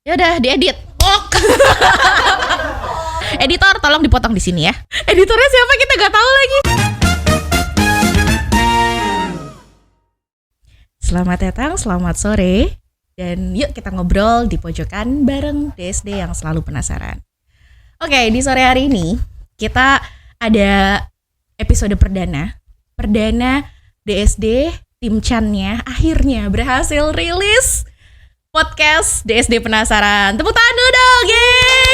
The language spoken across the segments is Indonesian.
Ya udah diedit. Editor tolong dipotong di sini ya. Editornya siapa kita nggak tahu lagi. Selamat datang, selamat sore. Dan yuk kita ngobrol di pojokan bareng DSD yang selalu penasaran. Oke, di sore hari ini kita ada episode perdana DSD tim Chan-nya akhirnya berhasil rilis podcast DSD Penasaran. Tepuk tangan dulu dong, yeay!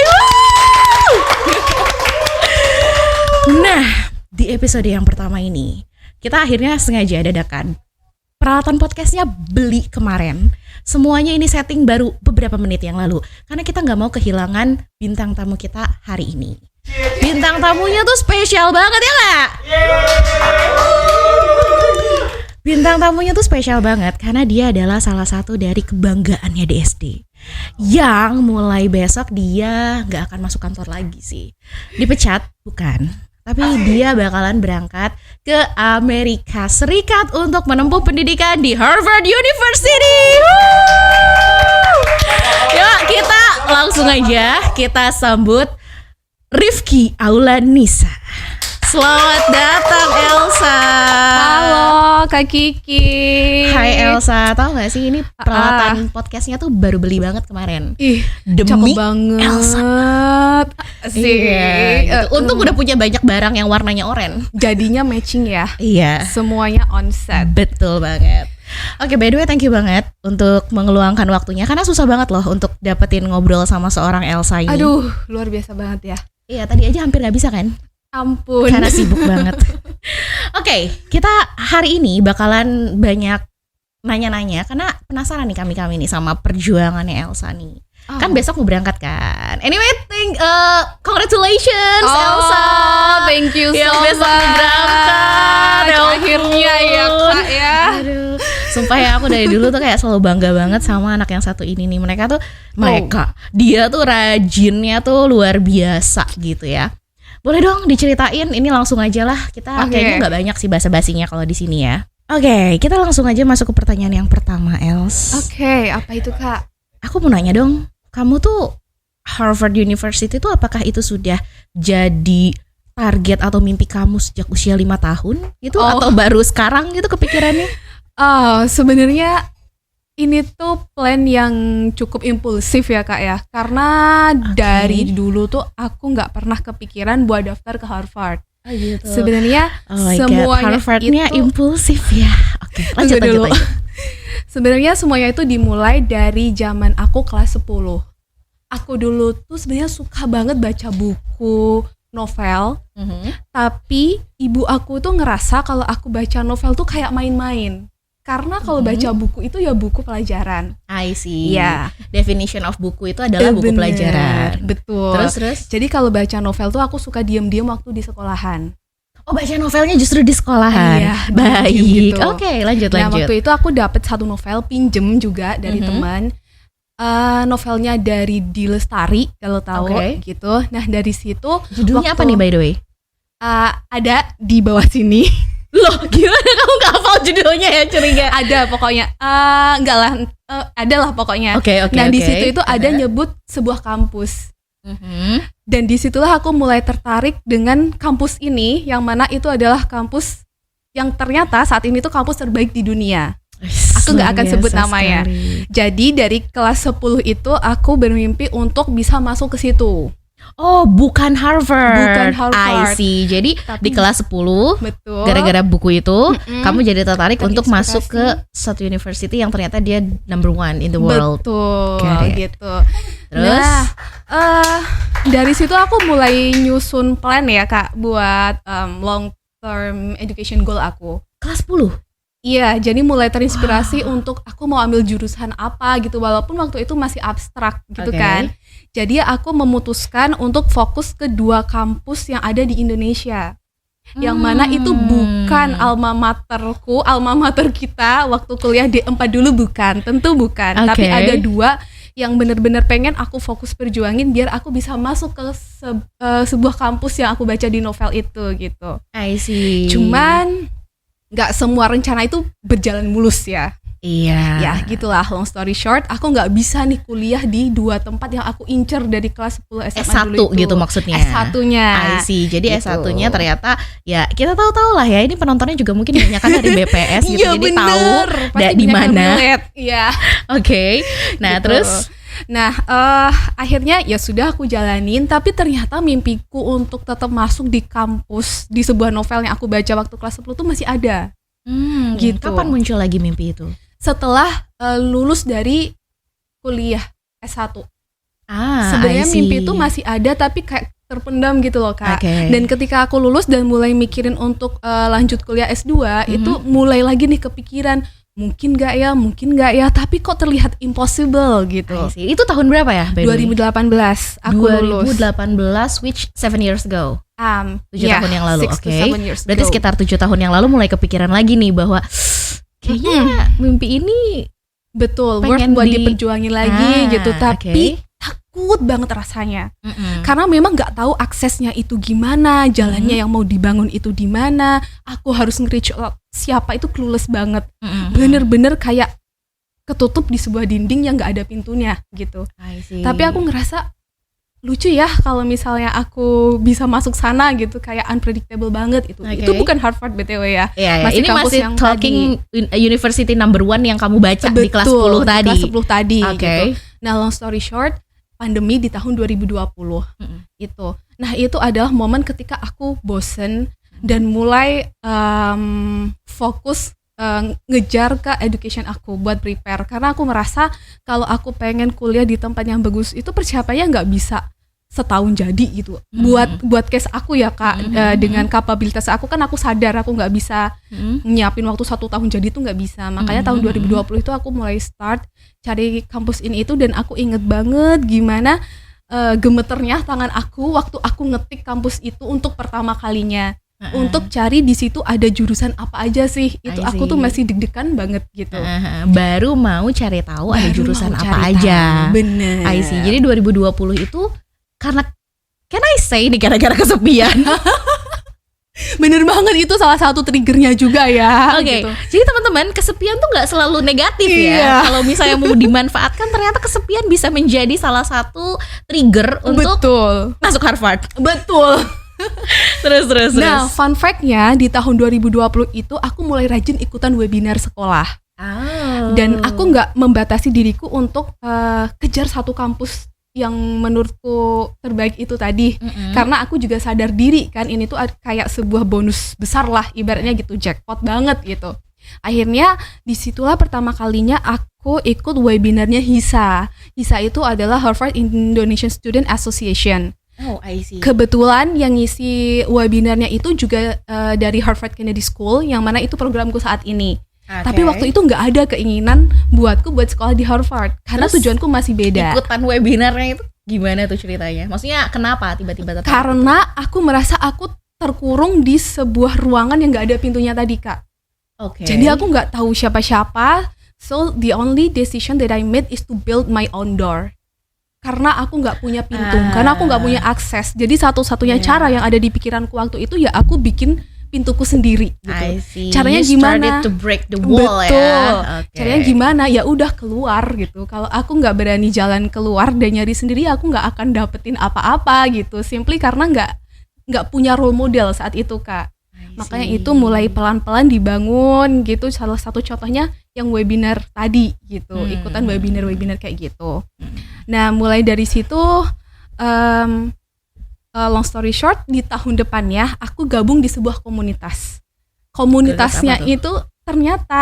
Nah, di episode yang pertama ini kita akhirnya sengaja dadakan peralatan podcastnya beli kemarin. Semuanya ini setting baru beberapa menit yang lalu karena kita nggak mau kehilangan bintang tamu kita hari ini. Bintang tamunya tuh spesial banget ya nggak? Bintang tamunya tuh spesial banget karena dia adalah salah satu dari kebanggaannya DSD. Yang mulai besok dia nggak akan masuk kantor lagi sih. Dipecat? Bukan. Tapi dia bakalan berangkat ke Amerika Serikat untuk menempuh pendidikan di Harvard University. Yuk kita langsung aja kita sambut Rifki Aulanisa. Selamat datang Elsa. Halo Kak Kiki. Hai Elsa, tahu gak sih ini peralatan podcastnya tuh baru beli banget kemarin. Demi cakep banget Elsa. Asik. Iya, gitu. Untung udah punya banyak barang yang warnanya oranye. Jadinya matching ya. Iya. Semuanya on set. Betul banget. Oke, by the way thank you banget untuk mengeluangkan waktunya karena susah banget loh untuk dapetin ngobrol sama seorang Elsa ini. Aduh, luar biasa banget ya. Iya, tadi aja hampir gak bisa kan? Ampun. Karena sibuk banget. Oke, kita hari ini bakalan banyak nanya-nanya karena penasaran nih kami nih sama perjuangannya Elsa nih. Kan besok mau berangkat kan. Anyway, congratulations Elsa. Thank you so much. Besok berangkat. Akhirnya ya Kak ya. Aduh, sumpah ya aku dari dulu tuh kayak selalu bangga banget sama anak yang satu ini nih. Dia tuh rajinnya tuh luar biasa gitu ya. Boleh dong diceritain, ini langsung aja lah. Kita kayaknya nggak banyak sih basa-basinya kalau di sini ya. Oke, kita langsung aja masuk ke pertanyaan yang pertama, Els. Oke, apa itu Kak? Aku mau nanya dong, kamu tuh Harvard University tuh apakah itu sudah jadi target atau mimpi kamu sejak usia 5 tahun gitu atau baru sekarang gitu kepikirannya? Sebenarnya ini tuh plan yang cukup impulsif ya Kak ya. Karena dari dulu tuh aku gak pernah kepikiran buat daftar ke Harvard. Gitu. Sebenarnya semuanya Harvardnya itu impulsif ya. Oke, lanjut. Sebenarnya semuanya itu dimulai dari zaman aku kelas 10. Aku dulu tuh sebenarnya suka banget baca buku, novel. Tapi ibu aku tuh ngerasa kalau aku baca novel tuh kayak main-main. Karena kalau baca buku itu ya buku pelajaran. I see. Ya. Definition of buku itu adalah buku pelajaran. Betul. Terus. Jadi kalau baca novel tuh aku suka diam-diam waktu di sekolahan. Oh, baca novelnya justru di sekolahan. Iya. Baik. Gitu. Oke, lanjut. Nah waktu itu aku dapet satu novel pinjem juga dari teman. Novelnya dari D. Lestari kalau tahu gitu. Nah dari situ. Judulnya apa nih by the way? Ada di bawah sini. Loh, gimana kamu gak hafal judulnya ya, curiga? Ada pokoknya, enggak lah, ada lah pokoknya. Oke. Nah di situ itu ada nyebut sebuah kampus. Dan disitulah aku mulai tertarik dengan kampus ini, yang mana itu adalah kampus yang ternyata saat ini tuh kampus terbaik di dunia. Aku nggak akan sebut namanya. Jadi dari kelas 10 itu aku bermimpi untuk bisa masuk ke situ. Oh, bukan Harvard. I see. Jadi di kelas 10 betul. Gara-gara buku itu kamu jadi tertarik untuk masuk ke satu university yang ternyata dia number 1 in the world. Betul. Gitu. Terus dari situ aku mulai nyusun plan ya Kak buat long term education goal aku. Kelas 10? Iya, jadi mulai terinspirasi untuk aku mau ambil jurusan apa gitu, walaupun waktu itu masih abstrak gitu kan. Jadi aku memutuskan untuk fokus ke 2 kampus yang ada di Indonesia. Yang mana itu bukan alma materku, alma mater kita waktu kuliah D4 dulu bukan, tentu bukan. Tapi ada 2 yang benar-benar pengen aku fokus perjuangin biar aku bisa masuk ke sebuah kampus yang aku baca di novel itu gitu. I see. Cuman nggak semua rencana itu berjalan mulus ya. Iya. Ya gitulah, long story short, aku nggak bisa nih kuliah di 2 tempat yang aku incer dari kelas 10 SMA S1 dulu itu. gitu maksudnya. S1-nya. I see. Jadi Gitu. S1-nya ternyata ya kita tahu-tahu lah ya, ini penontonnya juga mungkin banyak kan dari BPS gitu. Iya, jadi bener. tahu Pasti di banyak yang mana. relate. Iya. Oke. Nah, Gitu. terus Nah, akhirnya ya sudah aku jalanin, tapi ternyata mimpiku untuk tetap masuk di kampus di sebuah novel yang aku baca waktu kelas 10 tuh masih ada. Gitu. Kapan muncul lagi mimpi itu? Setelah lulus dari kuliah S1. I Sebenarnya see. mimpi itu masih ada tapi kayak terpendam gitu loh, Kak. Oke. Dan ketika aku lulus dan mulai mikirin untuk lanjut kuliah S2, itu mulai lagi nih kepikiran, mungkin gak ya, tapi kok terlihat impossible gitu. I see. Itu tahun berapa ya, by the way? 2018 aku lulus. 2018, which 7 years ago. 7 tahun yang lalu, 6 to oke. 7 years Berarti ago. sekitar 7 tahun yang lalu mulai kepikiran lagi nih bahwa kayaknya mimpi ini Betul, pengen worth buat diperjuangin lagi gitu, tapi oke. takut banget rasanya. Karena memang nggak tahu aksesnya itu gimana, jalannya yang mau dibangun itu di mana. Aku harus nge-reach out siapa itu clueless banget. Bener-bener kayak ketutup di sebuah dinding yang nggak ada pintunya gitu. I see. Tapi aku ngerasa lucu ya kalau misalnya aku bisa masuk sana gitu, kayak unpredictable banget itu. Oke. Itu bukan Harvard BTW ya. Iya, Masih ini kampus masih yang talking university number 1 yang kamu baca di kelas 10 tadi. Kelas 10 tadi Oke. gitu. Nah, long story short, pandemi di tahun 2020 itu. Nah, itu adalah momen ketika aku bosen dan mulai fokus ngejar ke education aku buat prepare, karena aku merasa kalau aku pengen kuliah di tempat yang bagus itu persiapannya nggak bisa setahun jadi gitu. Buat case aku ya, Kak, dengan kapabilitas aku kan aku sadar aku nggak bisa nyiapin waktu 1 tahun jadi itu nggak bisa. Makanya tahun 2020 itu aku mulai start cari kampus ini itu, dan aku inget banget gimana gemeternya tangan aku waktu aku ngetik kampus itu untuk pertama kalinya. Untuk cari di situ ada jurusan apa aja sih. Itu I aku tuh see. masih deg-degan banget gitu. Baru mau cari tahu ada Baru jurusan mau apa cari aja. tahu. Bener. I see. Jadi 2020 itu karena can I say ini gara-gara kesepian. Bener banget, itu salah satu triggernya juga ya. Oke, gitu. jadi teman-teman, kesepian tuh nggak selalu negatif Iya. ya. Kalau misalnya mau dimanfaatkan, ternyata kesepian bisa menjadi salah satu trigger untuk Betul. masuk Harvard. Betul. Terus. Nah, fun fact-nya di tahun 2020 itu aku mulai rajin ikutan webinar sekolah. Dan aku nggak membatasi diriku untuk kejar satu kampus yang menurutku terbaik itu tadi. Karena aku juga sadar diri kan, ini tuh kayak sebuah bonus besar lah, ibaratnya gitu, jackpot banget gitu. Akhirnya disitulah pertama kalinya aku ikut webinarnya HISA. HISA itu adalah Harvard Indonesian Student Association. Oh, I see. Kebetulan yang ngisi webinarnya itu juga dari Harvard Kennedy School, yang mana itu programku saat ini. Oke. Tapi waktu itu nggak ada keinginan buatku buat sekolah di Harvard, karena Terus tujuanku masih beda. ikutan webinarnya itu gimana tuh ceritanya? Maksudnya kenapa tiba-tiba tertarik? Karena aku merasa aku terkurung di sebuah ruangan yang nggak ada pintunya tadi, Kak. Oke. Jadi aku nggak tahu siapa-siapa. So the only decision that I made is to build my own door. Karena aku nggak punya pintu, karena aku nggak punya akses. Jadi satu-satunya cara yang ada di pikiranku waktu itu ya aku bikin pintuku sendiri gitu. I see. Caranya You gimana? started to break the wall. Betul. Ya. Oke. Caranya gimana? Ya udah keluar gitu. Kalau aku nggak berani jalan keluar dan nyari sendiri, aku nggak akan dapetin apa-apa gitu. Simply karena nggak punya role model saat itu, Kak. Makanya itu mulai pelan-pelan dibangun gitu. Salah satu contohnya yang webinar tadi gitu. Ikutan webinar kayak gitu. Nah, mulai dari situ long story short, di tahun depannya aku gabung di sebuah komunitas. Komunitasnya Apa tuh? itu ternyata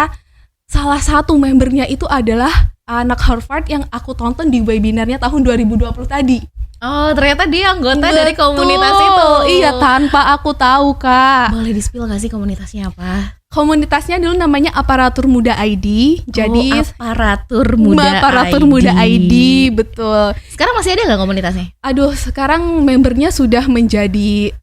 salah satu membernya itu adalah anak Harvard yang aku tonton di webinarnya tahun 2020 tadi. Oh, ternyata dia anggota dari komunitas Betul. itu. Iya, tanpa aku tahu, Kak. Boleh di-spill gak sih komunitasnya apa? Komunitasnya dulu namanya Aparatur Muda ID. Jadi Aparatur Muda ID, betul. Sekarang masih ada nggak komunitasnya? Aduh, sekarang membernya sudah menjadi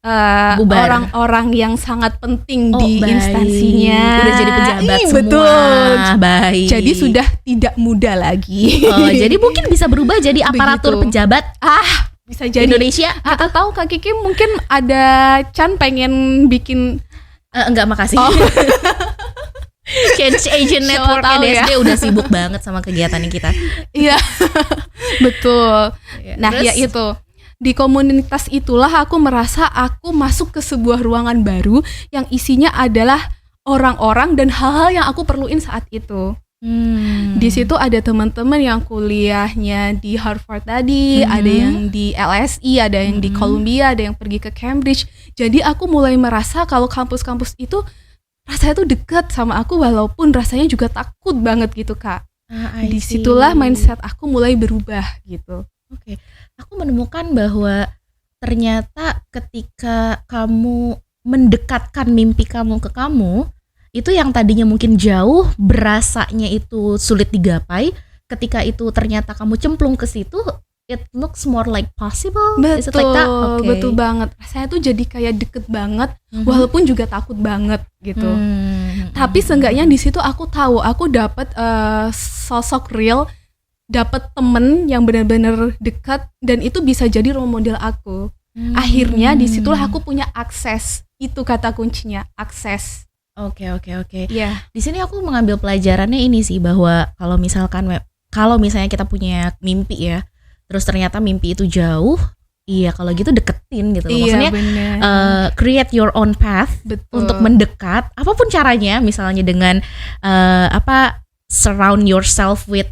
Bubar. orang-orang yang sangat penting Oh, di baik. instansinya. Udah jadi pejabat semua. Betul. Baik. Jadi sudah tidak muda lagi. Oh, jadi mungkin bisa berubah jadi aparatur Begitu. pejabat Bisa jadi Indonesia. Atau Kak Kiki mungkin ada Chan pengen bikin Enggak, makasih. Oh. Change Agent Siapa Network-nya tahu ya. DSD udah sibuk banget sama kegiatannya kita. Iya. Betul. Nah, Terus? ya itu. Di komunitas itulah aku merasa aku masuk ke sebuah ruangan baru yang isinya adalah orang-orang dan hal-hal yang aku perluin saat itu. Di situ ada teman-teman yang kuliahnya di Harvard tadi, ada yang di LSI, ada yang di Columbia, ada yang pergi ke Cambridge. Jadi aku mulai merasa kalau kampus-kampus itu rasanya tuh dekat sama aku walaupun rasanya juga takut banget gitu, Kak. Disitulah mindset aku mulai berubah gitu. Oke. Aku menemukan bahwa ternyata ketika kamu mendekatkan mimpi kamu ke kamu, itu yang tadinya mungkin jauh, berasanya itu sulit digapai, ketika itu ternyata kamu cemplung ke situ, it looks more like possible. Is it like that? Okay. Betul banget. Rasanya tuh jadi kayak deket banget, walaupun juga takut banget gitu. Tapi seenggaknya di situ aku tahu, aku dapat sosok real, dapat temen yang benar-benar dekat dan itu bisa jadi role model aku. Akhirnya disitulah aku punya akses. Itu kata kuncinya, akses. Oke. Iya. Di sini aku mengambil pelajarannya ini sih, bahwa kalau misalnya kita punya mimpi ya, terus ternyata mimpi itu jauh, iya kalau gitu deketin gitu loh. Maksudnya create your own path. Betul. Untuk mendekat, apapun caranya, misalnya dengan surround yourself with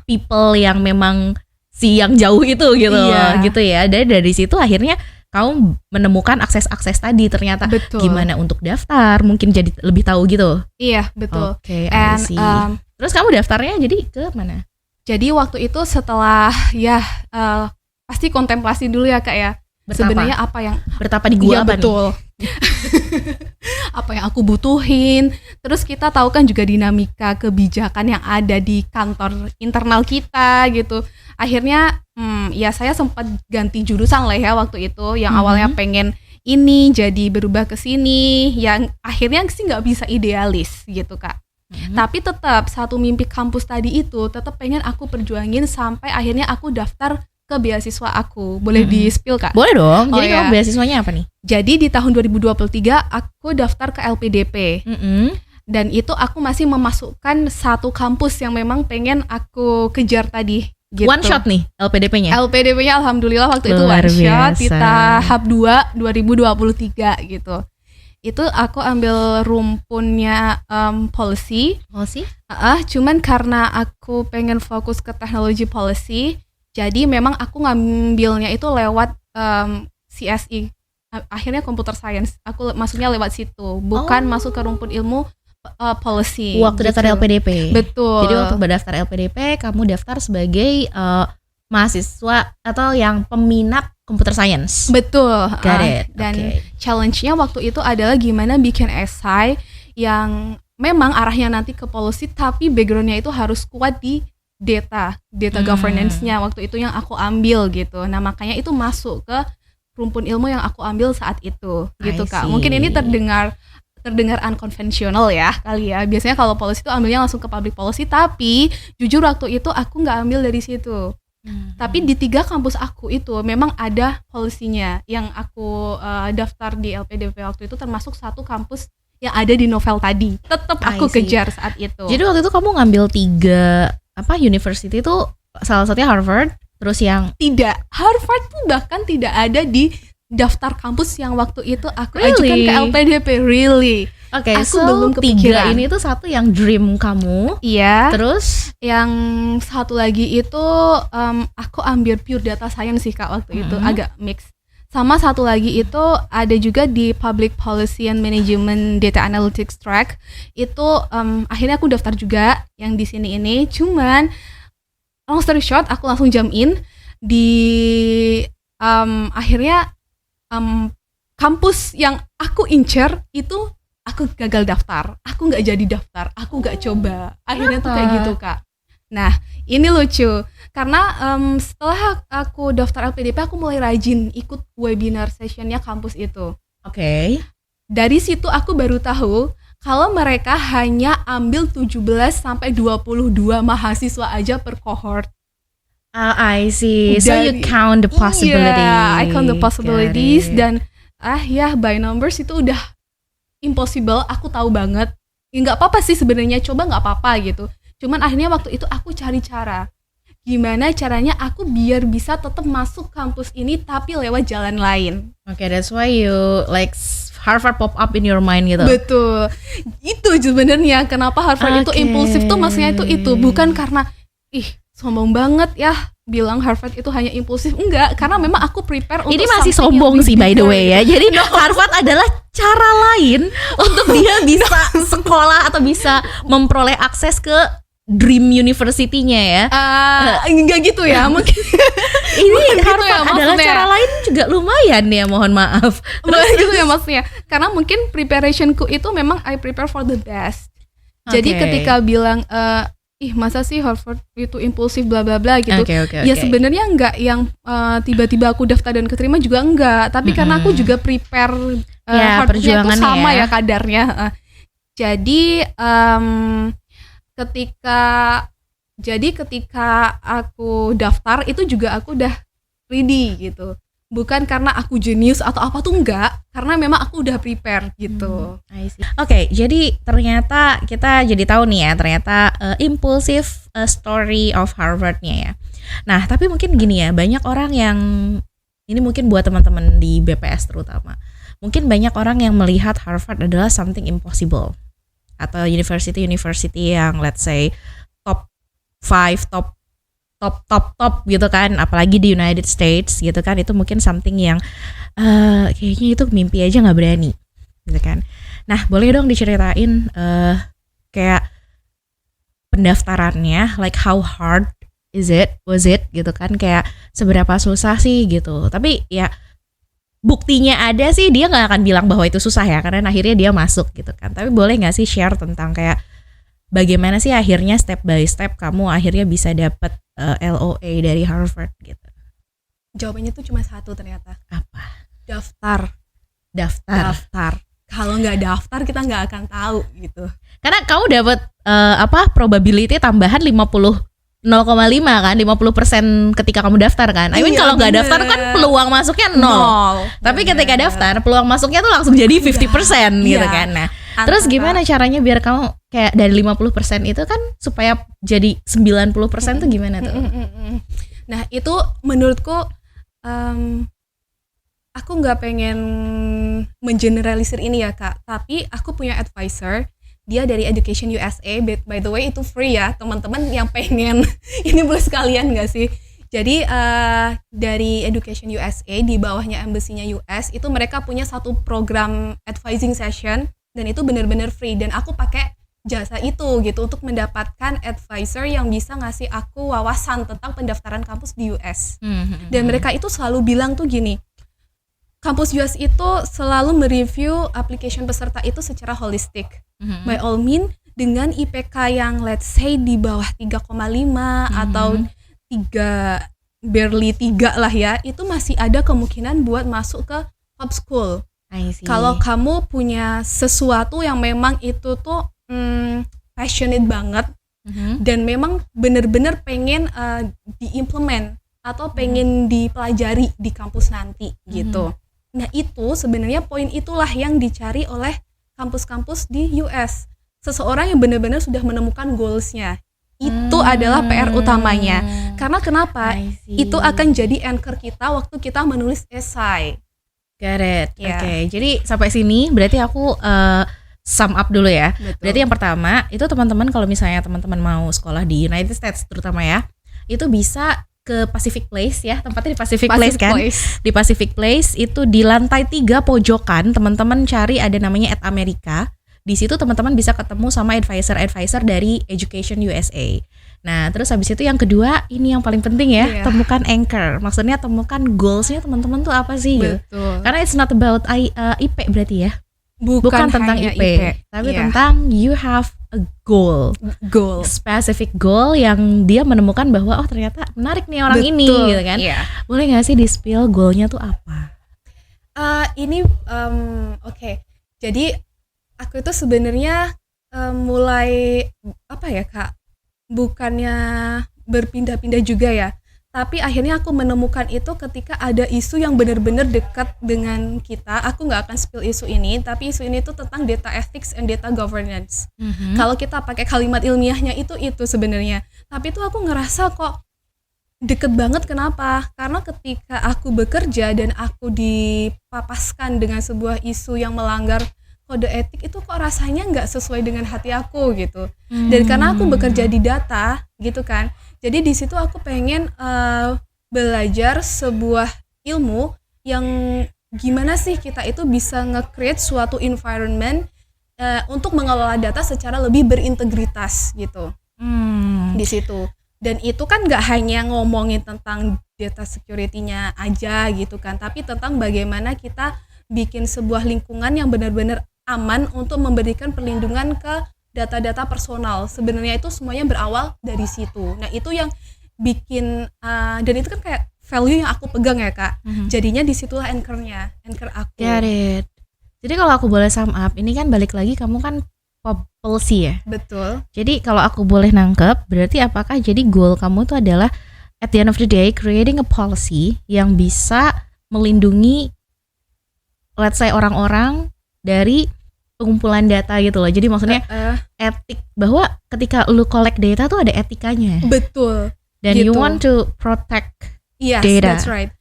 people yang memang yang jauh itu gitu gitu ya. Dan dari situ akhirnya kamu menemukan akses-akses tadi, ternyata gimana untuk daftar, mungkin jadi lebih tahu gitu. Iya, betul. Oke, I see. Terus kamu daftarnya jadi ke mana? Jadi waktu itu setelah pasti kontemplasi dulu ya, Kak ya. Sebenarnya apa yang bertapa di gua apa betul. Apa yang aku butuhin. Terus kita tahu kan juga dinamika kebijakan yang ada di kantor internal kita gitu. Akhirnya saya sempat ganti jurusan lah ya waktu itu. Yang awalnya pengen ini jadi berubah ke sini, yang akhirnya sih nggak bisa idealis gitu, Kak. Tapi tetap satu mimpi kampus tadi itu tetap pengen aku perjuangin sampai akhirnya aku daftar ke beasiswa aku. Boleh di-spill, Kak? Boleh dong. Jadi kamu beasiswanya apa nih? Jadi di tahun 2023 aku daftar ke LPDP. Dan itu aku masih memasukkan satu kampus yang memang pengen aku kejar tadi gitu. One shot nih LPDP-nya? LPDP-nya alhamdulillah waktu itu one shot di tahap 2 2023 gitu. Itu aku ambil rumpunnya policy. Cuman karena aku pengen fokus ke teknologi policy, jadi memang aku ngambilnya itu lewat CSI. Akhirnya computer science. Aku masuknya lewat situ, bukan masuk ke rumpun ilmu policy. Waktu daftar LPDP. Betul. Jadi waktu berdaftar LPDP, kamu daftar sebagai mahasiswa atau yang peminat computer science. Betul. Got it. Dan challenge-nya waktu itu adalah gimana bikin esai yang memang arahnya nanti ke policy, tapi background-nya itu harus kuat di data governance-nya waktu itu yang aku ambil gitu. Nah makanya itu masuk ke rumpun ilmu yang aku ambil saat itu gitu, Kak. Mungkin ini terdengar unconventional ya kali ya. Biasanya kalau policy itu ambilnya langsung ke public policy, tapi jujur waktu itu aku nggak ambil dari situ. Tapi di 3 kampus aku itu memang ada polisinya yang aku daftar di LPDP waktu itu, termasuk satu kampus yang ada di Novel tadi. Tetap aku kejar saat itu. Jadi waktu itu kamu ngambil 3 university itu, salah satunya Harvard, terus yang tidak, Harvard tuh bahkan tidak ada di daftar kampus yang waktu itu aku ajukan ke LPDP. Really? Oke, aku belum kepikiran. 3 ini tuh satu yang dream kamu. Iya. Terus yang satu lagi itu aku ambil pure data science sih, Kak, waktu itu agak mix. Sama satu lagi itu ada juga di Public Policy and Management Data Analytics track. Itu akhirnya aku daftar juga yang di sini ini. Cuman long story short, aku langsung jump in di akhirnya kampus yang aku incer itu aku gagal daftar. Aku nggak jadi daftar. Aku nggak coba. Akhirnya tuh kayak gitu, Kak. Nah, ini lucu karena setelah aku daftar LPDP, aku mulai rajin ikut webinar sessionnya kampus itu. Oke. Dari situ aku baru tahu kalau mereka hanya ambil 17 sampai 22 mahasiswa aja per cohort. I see. So you count the possibilities. Yeah, I count the possibilities dan by numbers itu udah impossible. Aku tahu banget. nggak apa-apa sih sebenarnya, coba nggak apa-apa gitu. Cuman akhirnya waktu itu aku cari cara gimana caranya aku biar bisa tetap masuk kampus ini tapi lewat jalan lain. Okay, that's why you like Harvard pop up in your mind gitu. Betul. Itu sebenarnya kenapa Harvard itu impulsif tuh, maksudnya itu bukan karena sombong banget ya bilang Harvard itu hanya impulsif, enggak, karena memang aku prepare untuk ini masih sombong sih by the way ya. Jadi Harvard adalah cara lain untuk dia bisa sekolah atau bisa memperoleh akses ke dream university-nya ya. Enggak gitu ya, mungkin ini Harvard ya, adalah cara lain juga lumayan ya, mohon maaf. Terus gitu ya maksudnya, karena mungkin preparationku itu memang I prepare for the best. Jadi ketika bilang masa sih Harvard itu impulsif bla bla bla gitu. Ya sebenarnya enggak yang tiba-tiba aku daftar dan keterima juga enggak, tapi karena aku juga prepare Harvardnya itu sama ya kadarnya. Jadi ketika aku daftar itu juga aku udah ready gitu. Bukan karena aku jenius atau apa tuh, enggak, karena memang aku udah prepare gitu. Oke, jadi ternyata kita jadi tahu nih ya, ternyata impulsive story of Harvard-nya ya. Nah, tapi mungkin gini ya, banyak orang yang, ini mungkin buat teman-teman di BPS terutama, mungkin banyak orang yang melihat Harvard adalah something impossible, atau university yang let's say top 5, top gitu kan, apalagi di United States gitu kan, itu mungkin something yang kayaknya itu mimpi aja nggak berani gitu kan. Nah, boleh dong diceritain kayak pendaftarannya, like how hard was it gitu kan, kayak seberapa susah sih gitu. Tapi ya buktinya ada sih, dia nggak akan bilang bahwa itu susah ya, karena akhirnya dia masuk gitu kan. Tapi boleh nggak sih share tentang kayak bagaimana sih akhirnya step by step kamu akhirnya bisa dapet LOA dari Harvard gitu? Jawabannya tuh cuma satu ternyata. Apa? Daftar. Kalau nggak daftar kita nggak akan tahu gitu. Karena kamu dapet probability tambahan 0,5 kan, 50% ketika kamu daftar kan. I mean kalau nggak daftar kan peluang masuknya 0. Tapi ketika daftar peluang masuknya tuh langsung jadi 50% gitu kan. Nah, terus gimana caranya biar kamu kayak dari 50% itu kan supaya jadi 90% tuh gimana tuh? Nah, itu menurutku aku nggak pengen mengeneralisir ini ya Kak, tapi aku punya advisor. Dia dari Education USA, by the way itu free ya teman-teman yang pengen ini boleh sekalian nggak sih? Jadi dari Education USA di bawahnya embassy-nya US itu mereka punya satu program advising session dan itu benar-benar free, dan aku pakai jasa itu gitu untuk mendapatkan advisor yang bisa ngasih aku wawasan tentang pendaftaran kampus di US. Dan mereka itu selalu bilang tuh gini, kampus US itu selalu mereview application peserta itu secara holistik. By all means, dengan IPK yang let's say di bawah 3,5 atau 3 barely 3 lah ya, itu masih ada kemungkinan buat masuk ke top school. Kalau kamu punya sesuatu yang memang itu tuh passionate banget dan memang bener-bener pengen diimplement atau pengen dipelajari di kampus nanti gitu. Nah, itu sebenarnya poin itulah yang dicari oleh kampus-kampus di US. Seseorang yang benar-benar sudah menemukan goals-nya. Itu adalah PR utamanya. Karena kenapa? Itu akan jadi anchor kita waktu kita menulis esai. Got it. Oke. Jadi sampai sini berarti aku sum up dulu ya. Betul. Berarti yang pertama, itu teman-teman kalau misalnya teman-teman mau sekolah di United States terutama ya, itu bisa ke Pacific Place ya, tempatnya di Pacific Place kan. Di Pacific Place itu di lantai 3 pojokan, teman-teman cari ada namanya At America. Di situ teman-teman bisa ketemu sama advisor dari Education USA. Nah, terus habis itu yang kedua, ini yang paling penting ya, temukan anchor. Maksudnya temukan goals-nya teman-teman tuh apa sih gitu. Karena it's not about IP berarti ya. Bukan tentang IP, tapi tentang you have a goal, specific goal yang dia menemukan bahwa oh ternyata menarik nih orang ini gitu kan. Boleh nggak sih di spill goalnya tuh apa? Oke. Jadi aku itu sebenarnya mulai apa ya Kak, bukannya berpindah-pindah juga ya, Tapi akhirnya aku menemukan itu ketika ada isu yang benar-benar dekat dengan kita. Aku nggak akan spill isu ini, tapi isu ini tuh tentang data ethics and data governance. Kalau kita pakai kalimat ilmiahnya itu sebenarnya. Tapi itu aku ngerasa kok deket banget. Kenapa? Karena ketika aku bekerja dan aku dipapaskan dengan sebuah isu yang melanggar kode etik, itu kok rasanya nggak sesuai dengan hati aku gitu. Dan karena aku bekerja di data gitu kan, jadi di situ aku pengen belajar sebuah ilmu yang gimana sih kita itu bisa nge-create suatu environment untuk mengelola data secara lebih berintegritas gitu. Di situ. Dan itu kan nggak hanya ngomongin tentang data security-nya aja gitu kan, tapi tentang bagaimana kita bikin sebuah lingkungan yang benar-benar aman untuk memberikan perlindungan ke data-data personal. Sebenarnya itu semuanya berawal dari situ. Nah itu yang bikin dan itu kan kayak value yang aku pegang ya Kak. Jadinya disitulah anchor aku. Got it. Jadi kalau aku boleh sum up, ini kan balik lagi kamu kan policy ya. Betul. Jadi kalau aku boleh nangkep, berarti apakah jadi goal kamu itu adalah at the end of the day creating a policy yang bisa melindungi let's say orang-orang dari pengumpulan data gitu loh. Jadi maksudnya etik, bahwa ketika lu collect data tuh ada etikanya. Betul. Dan gitu. you want to protect yes, data. That's right.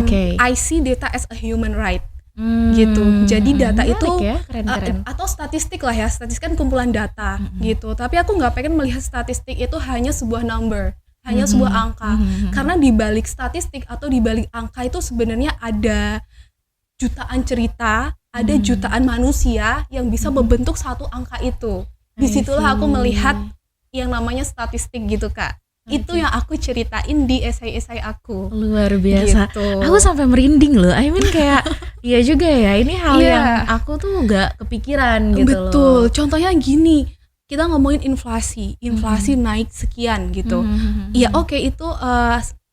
Okay. I see data as a human right. Gitu. Jadi data itu ya? Keren. Atau statistik lah ya. Statistik kan kumpulan data gitu. Tapi aku nggak pengen melihat statistik itu hanya sebuah number, hanya sebuah angka. Karena di balik statistik atau di balik angka itu sebenarnya ada jutaan cerita, ada jutaan manusia yang bisa membentuk satu angka itu. Disitulah aku melihat yang namanya statistik gitu Kak. Itu yang aku ceritain di esai-esai aku. Luar biasa. Gitu. Aku sampai merinding loh. I mean kayak iya juga ya. Ini hal yang aku tuh gak kepikiran gitu. Betul. Contohnya gini, kita ngomongin inflasi naik sekian gitu. Iya oke, itu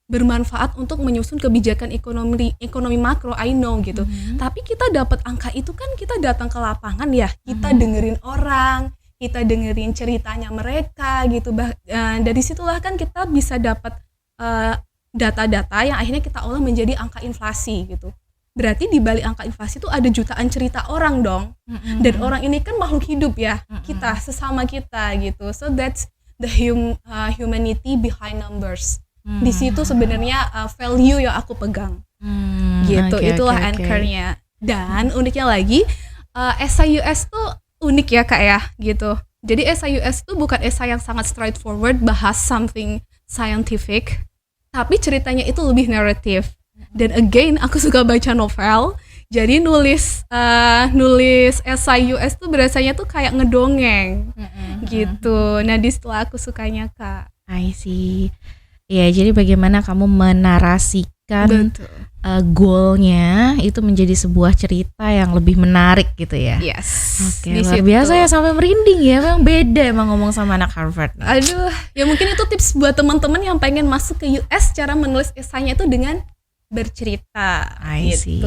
bermanfaat untuk menyusun kebijakan ekonomi makro, I know gitu. Tapi kita dapat angka itu kan kita datang ke lapangan ya, kita dengerin orang, kita dengerin ceritanya mereka gitu. Dari situlah kan kita bisa dapat data-data yang akhirnya kita olah menjadi angka inflasi gitu. Berarti di balik angka inflasi itu ada jutaan cerita orang dong. Dan orang ini kan makhluk hidup ya, kita sesama kita gitu. So that's the humanity behind numbers. Di situ sebenarnya value yang aku pegang. Gitu. Itulah anchor-nya. Dan uniknya lagi, SIUS tuh unik ya Kak ya gitu. Jadi SIUS tuh bukan esai yang sangat straightforward bahas something scientific, tapi ceritanya itu lebih naratif. Dan again aku suka baca novel, jadi nulis SIUS tuh biasanya tuh kayak ngedongeng gitu. Nah di setelah aku sukanya Kak. I see. Ya jadi bagaimana kamu menarasikan goalnya itu menjadi sebuah cerita yang lebih menarik gitu ya. Yes. Oke, luar biasa ya, sampai merinding ya. Memang beda emang ngomong sama anak Harvard. Aduh, ya mungkin itu tips buat teman-teman yang pengen masuk ke US, cara menulis esainya itu dengan bercerita. I see.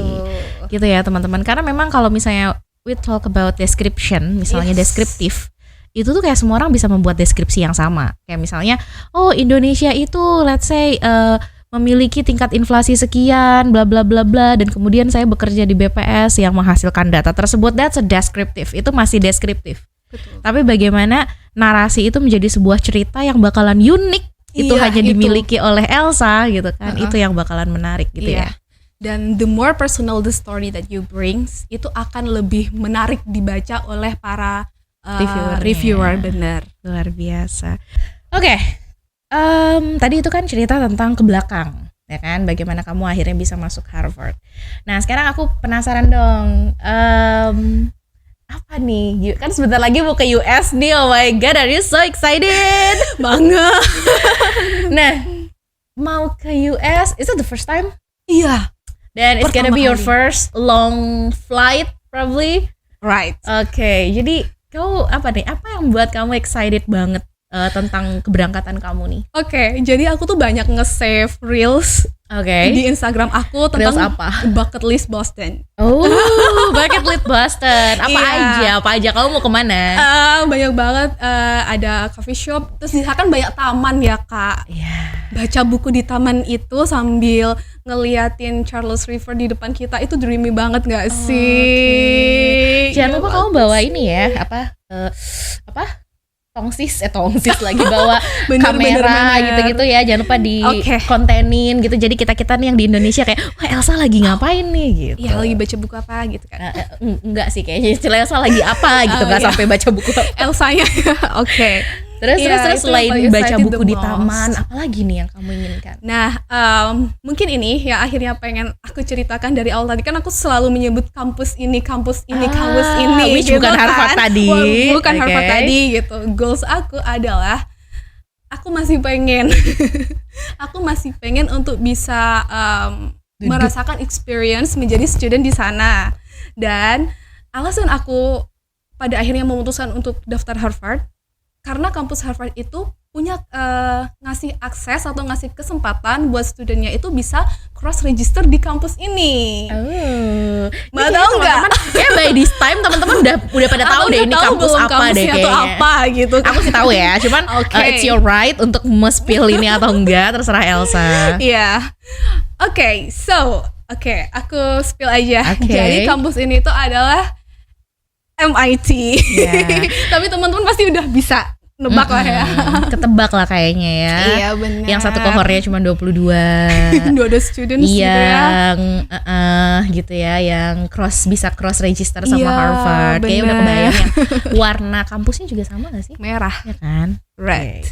Gitu ya teman-teman. Karena memang kalau misalnya we talk about description, misalnya deskriptif, itu tuh kayak semua orang bisa membuat deskripsi yang sama. Kayak misalnya, oh Indonesia itu let's say memiliki tingkat inflasi sekian, bla bla bla bla, dan kemudian saya bekerja di BPS yang menghasilkan data tersebut. That's a descriptive. Itu masih deskriptif. Betul. Tapi bagaimana narasi itu menjadi sebuah cerita yang bakalan unik, itu hanya dimiliki oleh Elsa gitu kan. Itu yang bakalan menarik gitu ya. Dan the more personal the story that you brings, itu akan lebih menarik dibaca oleh para reviewer. Bener. Luar biasa. Oke. Tadi itu kan cerita tentang ke belakang, ya kan? Bagaimana kamu akhirnya bisa masuk Harvard. Nah, sekarang aku penasaran dong. Apa nih? Kan sebentar lagi mau ke US nih. Oh my god, are you so excited? Banget. Nah, mau ke US, is it the first time? Iya. Dan it's gonna be your first long flight probably. Right. Oke, jadi kau apa nih? Apa yang buat kamu excited banget tentang keberangkatan kamu nih? Oke, jadi aku tuh banyak nge-save reels Oke. di Instagram aku Reels tentang apa? bucket list Boston. Oh, bucket list Boston. Apa Iya. aja? Kamu mau kemana? Banyak banget, ada coffee shop, terus di sana kan banyak taman ya Kak. Iya. Baca buku di taman itu sambil ngeliatin Charles River di depan kita, itu dreamy banget gak sih? Jangan Iya lupa kamu banget bawa sih. ini ya, apa? Tongsis lagi bawa Bener, kamera bener. gitu-gitu ya. Jangan lupa di Oke. kontenin gitu. Jadi kita nih yang di Indonesia kayak, wah Elsa lagi ngapain nih gitu. Iya, lagi baca buku apa gitu kan. Enggak sih kayaknya istilah Elsa lagi apa gitu, Oh, nggak iya. sampai baca buku. Elsanya. Oke. Terus Iya, itu selain paling baca excited buku the di most. taman, apalagi nih yang kamu inginkan? Nah, mungkin ini yang akhirnya pengen aku ceritakan dari awal tadi, kan aku selalu menyebut kampus ini, kampus ini. Which bukan Harvard tadi. Wah, bukan Oke. Harvard tadi gitu. Goals aku adalah aku masih pengen untuk bisa merasakan experience menjadi student di sana. Dan alasan aku pada akhirnya memutuskan untuk daftar Harvard karena kampus Harvard itu punya ngasih akses atau ngasih kesempatan buat studennya itu bisa cross register di kampus ini. Oh, Mau tahu nggak? Ya by this time teman-teman udah pada tahu deh ini kampus belum apa deh kampusnya kayaknya. atau apa gitu. Aku sih tahu ya, cuman Oke. it's your right untuk spill ini atau enggak, terserah Elsa. Iya. Oke, aku spill aja. Oke. Jadi kampus ini tuh adalah MIT. Iya. Tapi teman-teman pasti udah bisa nebak lah ya. Ketebak lah kayaknya ya. Iya, benar. Yang satu kohornya cuma 22. Dua students gitu ya. Yang gitu ya, yang bisa cross register sama Iya, Harvard. Kayaknya udah bener. kebayang ya. Warna kampusnya juga sama gak sih? Merah, Ya kan? red.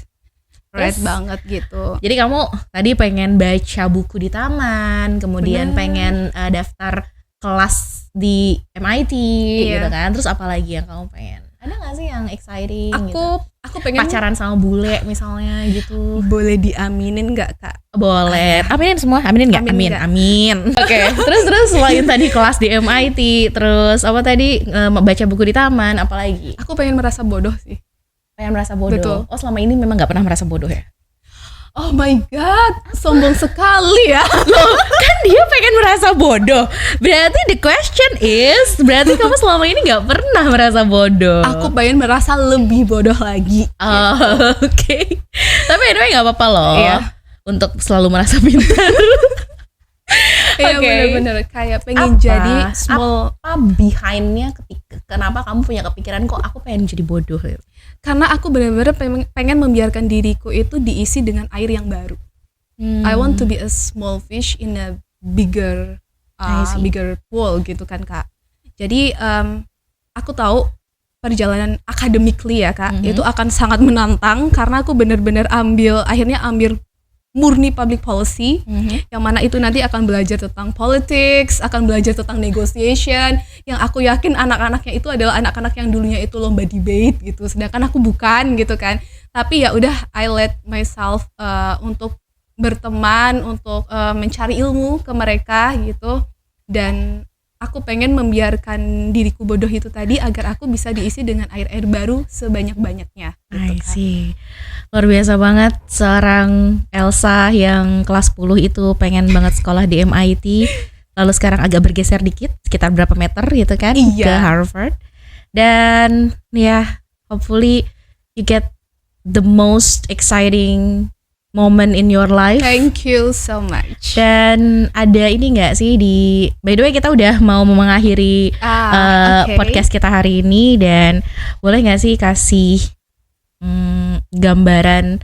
Red Terus? banget gitu. Jadi kamu tadi pengen baca buku di taman, kemudian Bener. pengen daftar kelas di MIT Iya. gitu kan. Terus apa lagi yang kamu pengen? Ada gak sih yang exciting gitu? Aku pengen Pacaran sama bule misalnya gitu. boleh diaminin nggak Kak? Boleh. Aminin semua, aminin nggak? Amin Amin, nggak? amin. Oke. Terus selain tadi kelas di MIT, terus apa tadi baca buku di taman, apalagi? Aku pengen merasa bodoh sih. Pengen merasa bodoh. Betul. Oh, selama ini memang nggak pernah merasa bodoh ya? Oh my god, sombong sekali ya. Loh, kan dia pengen merasa bodoh. Berarti the question is, berarti kamu selama ini nggak pernah merasa bodoh. Aku pengen merasa lebih bodoh lagi. Oh, oke. Tapi anyway nggak apa-apa loh. Iya. Untuk selalu merasa pintar. Iya, Oke. bener-bener kayak pengen jadi small. apa behindnya kenapa kamu punya kepikiran kok aku pengen jadi bodoh gitu? Karena aku bener-bener pengen membiarkan diriku itu diisi dengan air yang baru. I want to be a small fish in a bigger I see. bigger pool gitu kan Kak. Jadi aku tahu perjalanan academically ya Kak, itu akan sangat menantang karena aku bener-bener akhirnya ambil murni public policy, yang mana itu nanti akan belajar tentang politics, akan belajar tentang negotiation, yang aku yakin anak-anaknya itu adalah anak-anak yang dulunya itu lomba debate gitu, sedangkan aku bukan gitu kan. Tapi ya udah, I let myself untuk berteman, untuk mencari ilmu ke mereka gitu, dan aku pengen membiarkan diriku bodoh itu tadi agar aku bisa diisi dengan air-air baru sebanyak-banyaknya gitu I kan. see. Luar biasa banget seorang Elsa yang kelas 10 itu pengen banget sekolah di MIT, lalu sekarang agak bergeser dikit sekitar berapa meter gitu kan Iya. ke Harvard. Dan ya hopefully you get the most exciting moment in your life. Thank you so much. Dan ada ini nggak sih by the way kita udah mau mengakhiri Oke. podcast kita hari ini, dan boleh nggak sih kasih gambaran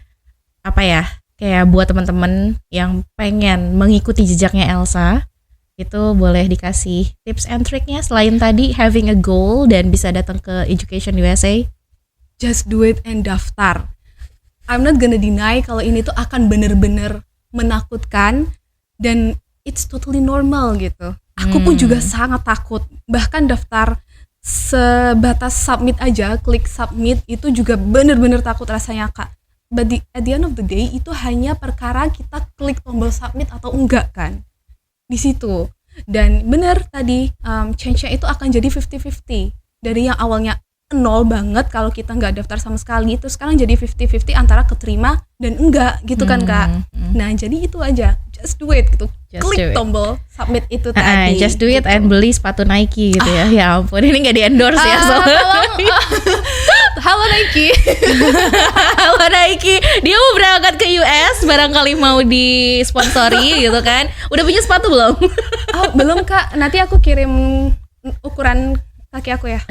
apa ya, kayak buat teman-teman yang pengen mengikuti jejaknya Elsa, itu boleh dikasih tips and triknya selain tadi having a goal dan bisa datang ke Education USA. Just do it and daftar. I'm not gonna deny kalau ini tuh akan bener-bener menakutkan dan it's totally normal gitu. Aku pun juga sangat takut. Bahkan daftar sebatas submit aja, klik submit itu juga bener-bener takut rasanya Kak. But at the end of the day itu hanya perkara kita klik tombol submit atau enggak kan. Di situ. Dan bener tadi change-nya itu akan jadi 50-50. Dari yang awalnya nol banget kalau kita nggak daftar sama sekali, terus sekarang jadi 50-50 antara keterima dan enggak gitu kan Kak. Nah jadi itu aja, just do it gitu. Just Klik do it. tombol submit itu tadi. Just do it gitu. and beli sepatu Nike gitu ya. Ya ampun, ini nggak di endorse ya soalnya. Halo Nike. Halo Nike, dia mau berangkat ke US, barangkali mau disponsori gitu kan. Udah punya sepatu belum? Oh, belum Kak, nanti aku kirim ukuran kaki aku ya.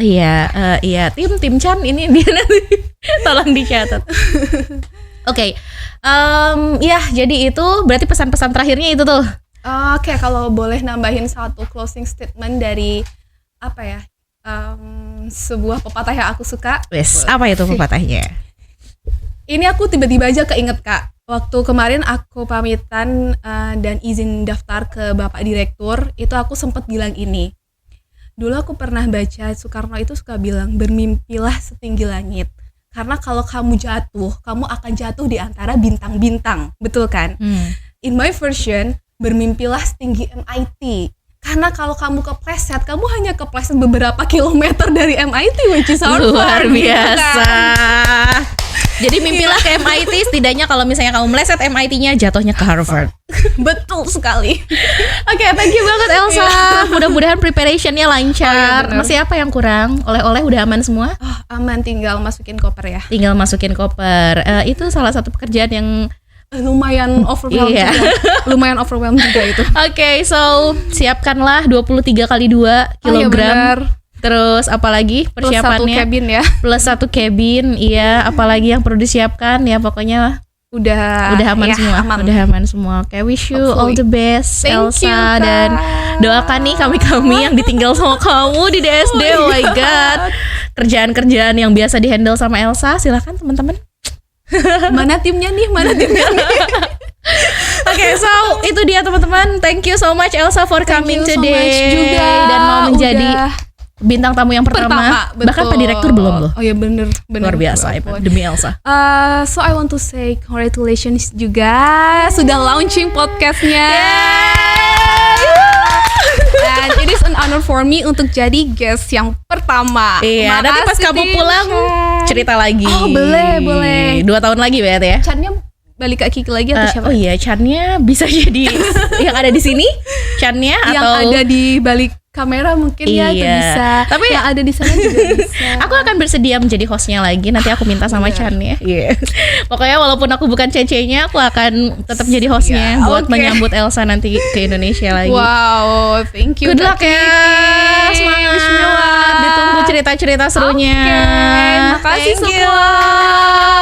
Iya, tim Chan ini dia nanti tolong dicatat. Oke, ya jadi itu berarti pesan-pesan terakhirnya itu tuh. Oke, kalau boleh nambahin satu closing statement dari apa ya, sebuah pepatah yang aku suka. Wes, apa itu pepatahnya? Ini aku tiba-tiba aja keinget Kak. Waktu kemarin aku pamitan dan izin daftar ke Bapak Direktur, itu aku sempat bilang ini. Dulu aku pernah baca Soekarno itu suka bilang, bermimpilah setinggi langit. Karena kalau kamu jatuh, kamu akan jatuh di antara bintang-bintang. Betul kan? In my version, bermimpilah setinggi MIT. Karena kalau kamu kepleset, kamu hanya kepleset beberapa kilometer dari MIT, which is luar biasa. Jadi mimpilah ke MIT, setidaknya kalau misalnya kamu meleset MIT-nya, jatuhnya ke Harvard. Betul sekali. Oke, thank you banget Elsa. Mudah-mudahan preparationnya lancar. Masih apa yang kurang? Oleh-oleh udah aman semua? Oh, aman, tinggal masukin koper ya. Tinggal masukin koper. Itu salah satu pekerjaan yang lumayan overwhelmed Iya. juga. Lumayan overwhelmed juga itu. Oke, so siapkanlah 23 kali 2 kilogram. Terus apalagi persiapannya? Plus 1 cabin ya. Plus 1 cabin, iya. Apalagi yang perlu disiapkan ya, pokoknya udah aman ya, semua. Aman. Udah aman semua. Oke, wish you Hopefully. all the best, Thank Elsa, you, Kak. dan doakan nih kami yang ditinggal sama kamu di DSD. Oh my god. Kerjaan-kerjaan yang biasa dihandle sama Elsa, silakan teman-teman. Mana timnya nih? Oke, so itu dia teman-teman. Thank you so much Elsa for coming Thank you so today much juga. dan mau menjadi bintang tamu yang pertama. betul. Bahkan Pak Direktur belum loh. Oh ya bener. Luar biasa ya, demi Elsa. So I want to say congratulations juga sudah launching podcastnya. And it is an honor for me untuk jadi guest yang pertama. Iya, nanti pas kamu pulang cerita lagi. Oh, boleh. 2 tahun lagi berarti ya. Channya balik ke Kiki lagi atau siapa? Oh iya, Channya bisa jadi yang ada di sini, Channya yang atau ada di balik kamera mungkin ya itu Iya. bisa. Tapi yang ada di sana juga bisa. aku akan bersedia menjadi hostnya lagi. Nanti aku minta sama Chan ya. Iya. Pokoknya walaupun aku bukan Cece-nya, aku akan tetap jadi hostnya buat menyambut Elsa nanti ke Indonesia lagi. Wow, thank you. Good luck ya. Semangat. Bismillah. Ditunggu cerita-cerita serunya. Oke, makasih Thank you. semua.